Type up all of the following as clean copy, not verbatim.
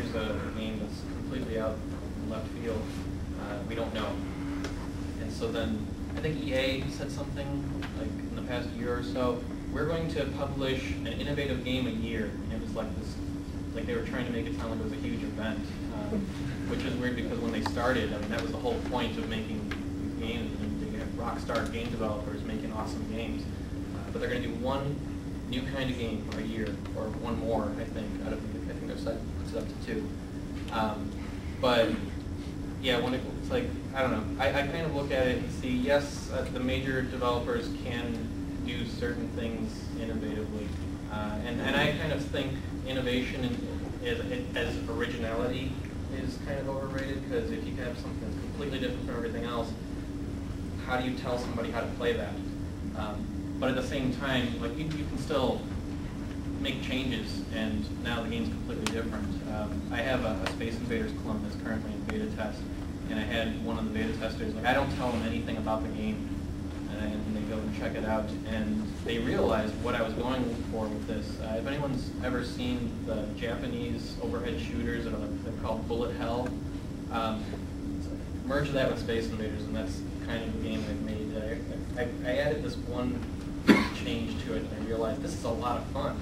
here's a game that's completely out in left field. We don't know. And so then I think EA said something like in the past year or so, we're going to publish an innovative game a year. And it was like this, like they were trying to make it sound like it was a huge event, which is weird because when they started, I mean, that was the whole point of making these games. And they have rockstar game developers making awesome games. But they're going to do one new kind of game a year, or one more, I think, out of I think they've set it up to 2. But yeah, when it's like, I don't know, I kind of look at it and see, yes, the major developers can do certain things innovatively. And I kind of think innovation as originality is kind of overrated, because if you have something that's completely different from everything else, how do you tell somebody how to play that? But at the same time, like you can still make changes, and now the game's completely different. I have a Space Invaders clone that's currently in beta test, and I had one of the beta testers, like I don't tell them anything about the game, and they go and check it out, and they realized what I was going for with this. If anyone's ever seen the Japanese overhead shooters that they're called Bullet Hell, merge that with Space Invaders, and that's kind of the game I've made. I added this one change to it, and I realized this is a lot of fun.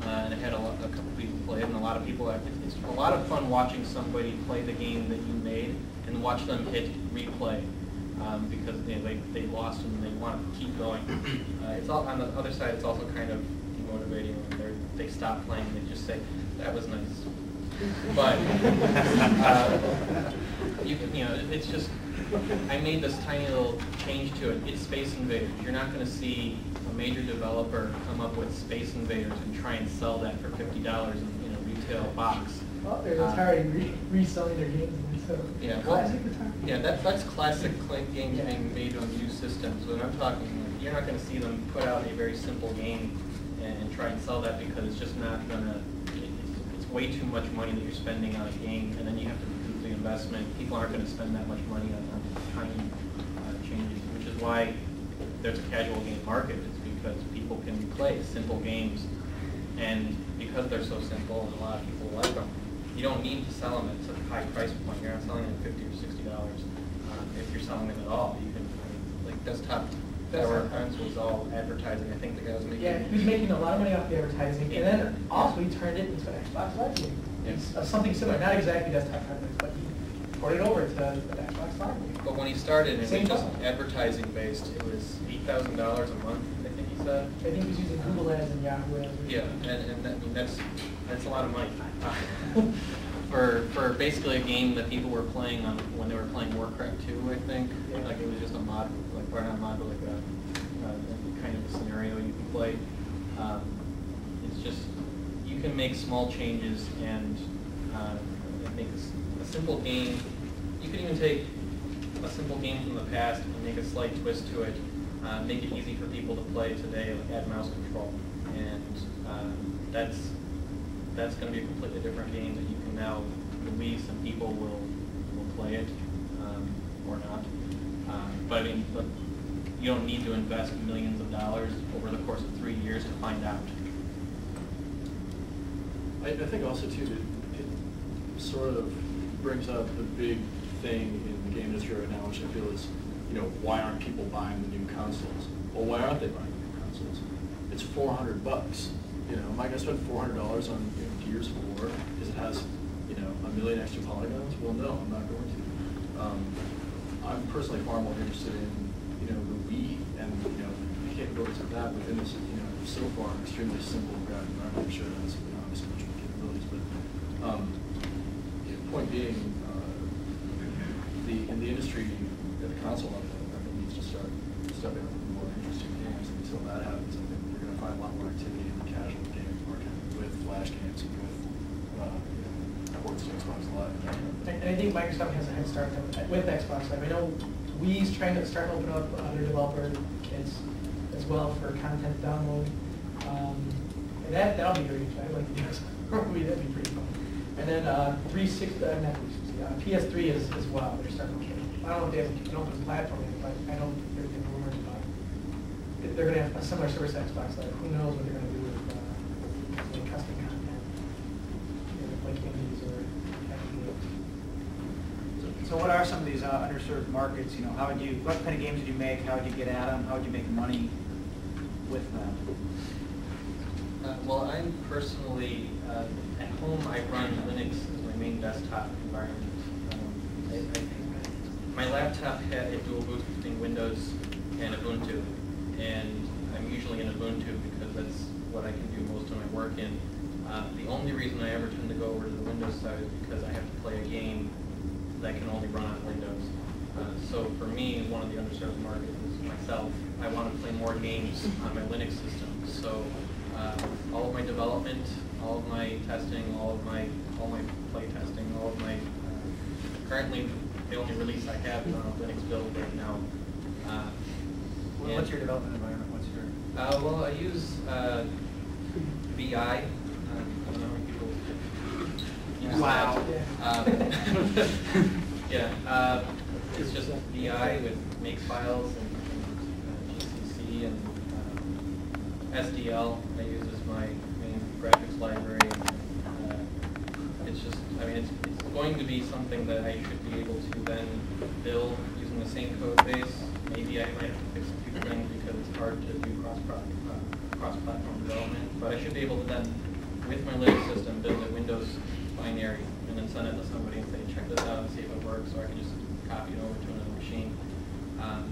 And I had a couple people play it, and a lot of people, it's a lot of fun watching somebody play the game that you made and watch them hit replay, because they lost and they want to keep going. It's all, on the other side, it's also kind of demotivating when they stop playing and they just say, that was nice. But, you know, it's just, I made this tiny little change to it. It's Space Invaders. You're not going to see a major developer come up with Space Invaders and try and sell that for $50 in a retail box. Well, they're Atari reselling their games. So yeah, classic Atari. Yeah, that's classic games being made on new systems. When I'm talking, you're not going to see them put out a very simple game and try and sell that, because it's just not going to. It's way too much money that you're spending on a game, and then you have to recoup the investment. People aren't going to spend that much money on tiny changes, which is why there's a casual game market. It's because people can play simple games, and because they're so simple and a lot of people like them, you don't need to sell them at such a high price point. You're not selling them at $50 or $60. If you're selling them at all, you can, like Desktop Tower Defense was all advertising. I think the guy was making. Yeah, he was making a lot of money off the advertising, and then also he turned it into an Xbox Live game. Yeah. Something similar, not exactly Desktop Tower Defense, but he ported it over to the Xbox Live game. But when he started, it was just problem. advertising based. It was $8,000 a month, I think he said. I think he was using Google Ads and Yahoo Ads. Yeah, and that, I mean, that's a lot of money. For basically a game that people were playing on when they were playing Warcraft 2, I think. Yeah. Like it was just a mod, like or not a mod, but like a kind of a scenario you can play. It's just you can make small changes and make a simple game. You can even take a simple game from the past and make a slight twist to it. Make it easy for people to play today, like add mouse control, and that's going to be a completely different game that you can now release, and people will play it or not. But I mean, you don't need to invest millions of dollars over the course of 3 years to find out. I think also too that it sort of brings up the big thing in the game industry right now, which I feel is, why aren't people buying the new consoles? Well, why aren't they buying the new consoles? It's $400. Am I going to spend $400 on Gears of War because it has, a million extra polygons? Well, no, I'm not going to. I'm personally far more interested in, the Wii and, the capabilities of that within this, so far extremely simple graphic environment. I'm sure that's obviously much more capabilities, but point being, in the industry at the console level, I think needs to start stepping up with more interesting games. And until that happens, I think you're going to find a lot more activity in the casual gaming market with Flash games and with ports to Xbox Live. And I think Microsoft has a head start with Xbox Live. I know Wii's trying to start opening up other developer kits as well for content download. And that'll be very interesting. I'd like to do this. That'd be pretty fun. And then PS3 is as well. They're starting to. I don't know if they have an open platform yet, but I know there's been rumors about it. They're going to have a similar service to Xbox Live. Who knows what they're going to do with like custom content, like indies or So what are some of these underserved markets? You know, what kind of games did you make? How would you get at them? How would you make money with them? Well, I'm personally, at home I run Linux as my main desktop environment. My laptop had a dual boot between Windows and Ubuntu, and I'm usually in Ubuntu because that's what I can do most of my work in. The only reason I ever tend to go over to the Windows side is because I have to play a game that can only run on Windows. So for me, one of the underserved markets is myself. I want to play more games on my Linux system. So all of my development, all of my testing, all my play testing, all of my currently the only release I have is on a Linux build right now. What's your development environment? What's your? Well, I use VI. I don't know how many people use Wow. that. Yeah, it's just VI with Makefiles and GCC and SDL. I use as my main graphics library. It's just, I mean, it's going to be something that I should be able to then build using the same code base. Maybe I might have to fix a few things because it's hard to do cross-platform development. But I should be able to then, with my Linux system, build a Windows binary and then send it to somebody and say, check this out and see if it works, or I can just copy it over to another machine.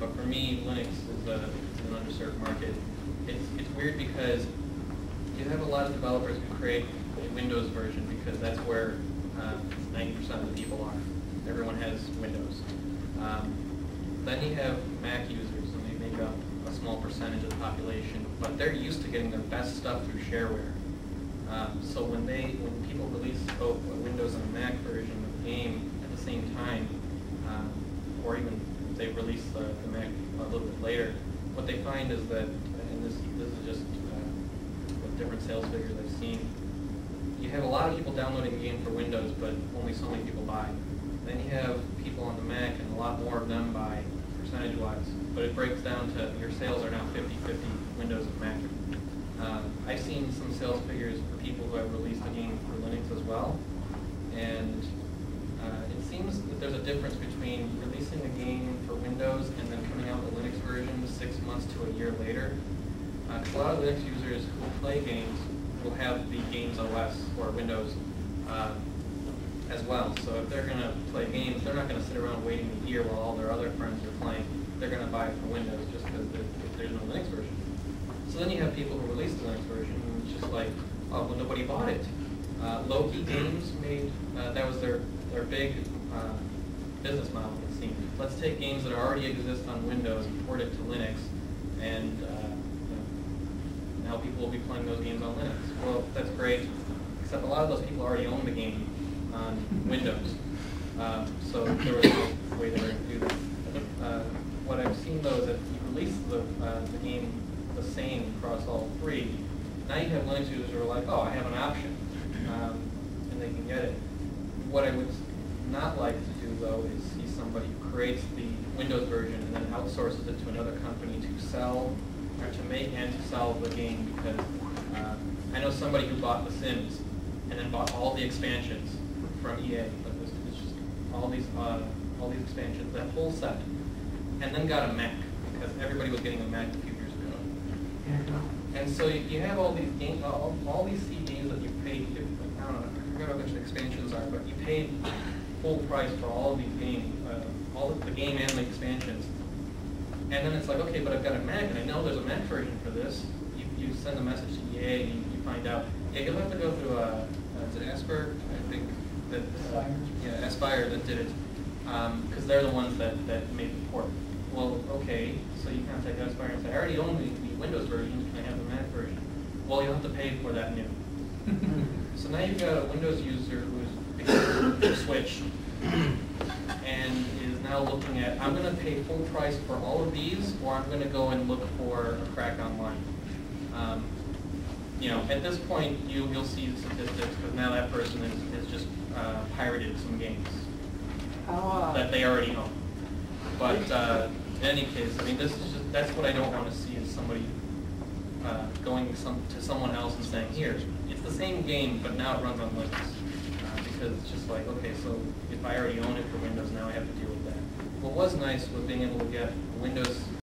But for me, Linux is an underserved market. It's weird because you have a lot of developers who create a Windows version because that's where 90% of the people are. Everyone has Windows. Then you have Mac users, and they make up a small percentage of the population, but they're used to getting their best stuff through shareware. So when people release both a Windows and a Mac version of the game at the same time, or even if they release the Mac a little bit later, what they find is that, and this is just with different sales figures I've seen, you have a lot of people downloading the game for Windows, but only so many people buy. Then you have people on the Mac, and a lot more of them buy, percentage-wise. But it breaks down to your sales are now 50-50 Windows and Mac. I've seen some sales figures for people who have released a game for Linux as well, and it seems that there's a difference between releasing a game for Windows and then coming out with a Linux version 6 months to a year later. Because a lot of Linux users who play games will have the Games OS or Windows as well. So if they're going to play games, they're not going to sit around waiting a year while all their other friends are playing. They're going to buy it for Windows just because there's no Linux version. So then you have people who release the Linux version, and it's just like, oh, well, nobody bought it. Loki Games made, that was their big business model, it seemed. Let's take games that already exist on Windows and port it to Linux, and now people will be playing those games on Linux. Well, that's great, except a lot of those people already own the game on Windows. So there was no way they were going to do that. What I've seen, though, is that you release the game the same across all three. Now you have Linux users who are like, oh, I have an option, and they can get it. What I would not like to do, though, is see somebody who creates the Windows version and then outsources it to another company to sell, or to make and to sell the game, because I know somebody who bought The Sims and then bought all the expansions from EA. It's just all these expansions, that whole set, and then got a Mac, because everybody was getting a Mac a few years ago. And so you have all these games, all these CDs that you paid, I don't know, I forget how much the expansions are, but you paid full price for all of these games, all of the game and the expansions. And then it's like, okay, but I've got a Mac, and I know there's a Mac version for this. You send a message to EA, and you find out, yeah, you'll have to go through is it Esper, I think, that, Aspire that did it, because they're the ones that made the port. Well, okay, so you contact Aspire and say, I already own the Windows version, can I have the Mac version? Well, you'll have to pay for that new. So now you've got a Windows user who's switched and is now looking at, I'm going to pay full price for all of these, or I'm going to go and look for a crack online. At this point, you'll see the statistics, because now that person has just pirated some games that they already own. But in any case, I mean, that's what I don't want to see, is somebody going to someone else and saying, here, it's the same game, but now it runs on Linux. Because it's just like, okay, so if I already own it for Windows, now I have to was nice was being able to get Windows